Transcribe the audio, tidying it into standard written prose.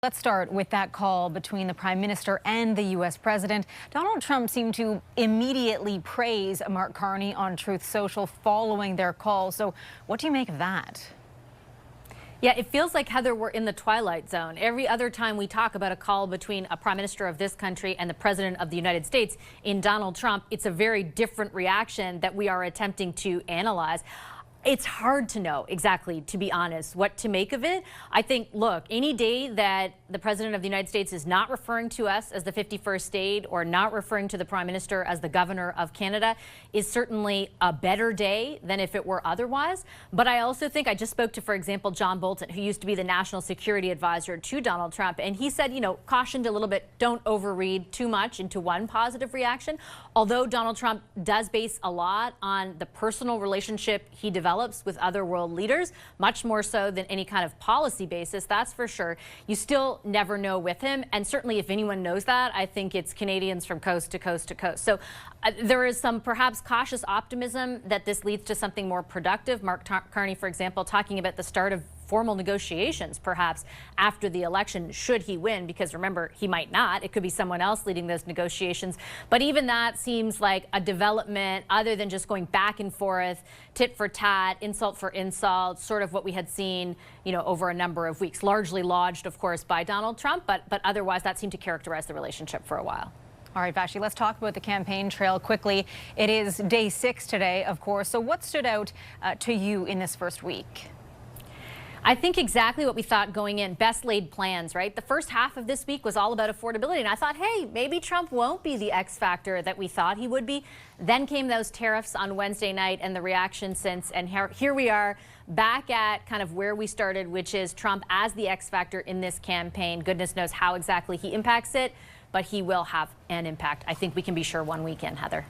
Let's start with that call between the Prime Minister and the U.S. President. Donald Trump seemed to immediately praise Mark Carney on Truth Social following their call. So what do you make of that? Yeah, it feels like, Heather, we're in the twilight zone. Every other time we talk about a call between a prime minister of this country and the president of the United States in Donald Trump, it's a very different reaction that we are attempting to analyze. It's hard to know exactly, to be honest, what to make of it. I think, look, any day that the president of the United States is not referring to us as the 51st state or not referring to the prime minister as the governor of Canada is certainly a better day than if it were otherwise. But I also think, I just spoke to, for example, John Bolton, who used to be the national security advisor to Donald Trump, and he said, cautioned a little bit, don't overread too much into one positive reaction. Although Donald Trump does base a lot on the personal relationship he develops with other world leaders, much more so than any kind of policy basis, that's for sure. You still never know with him, and certainly if anyone knows that, I think it's Canadians from coast to coast to coast. So there is some perhaps cautious optimism that this leads to something more productive. Mark Carney, for example, talking about the start of formal negotiations perhaps after the election, should he win, because remember, he might not. It could be someone else leading those negotiations. But even that seems like a development other than just going back and forth, tit for tat, insult for insult, sort of what we had seen, over a number of weeks, largely lodged, of course, by Donald Trump, but otherwise that seemed to characterize the relationship for a while. All right, Vashi, let's talk about the campaign trail quickly. It is day 6 today, of course. So what stood out to you in this first week? I think exactly what we thought going in, best laid plans, right? The first half of this week was all about affordability, and I thought, hey, maybe Trump won't be the X factor that we thought he would be. Then came those tariffs on Wednesday night and the reaction since, and here we are back at kind of where we started, which is Trump as the X factor in this campaign. Goodness knows how exactly he impacts it, but he will have an impact. I think we can be sure one week in, Heather.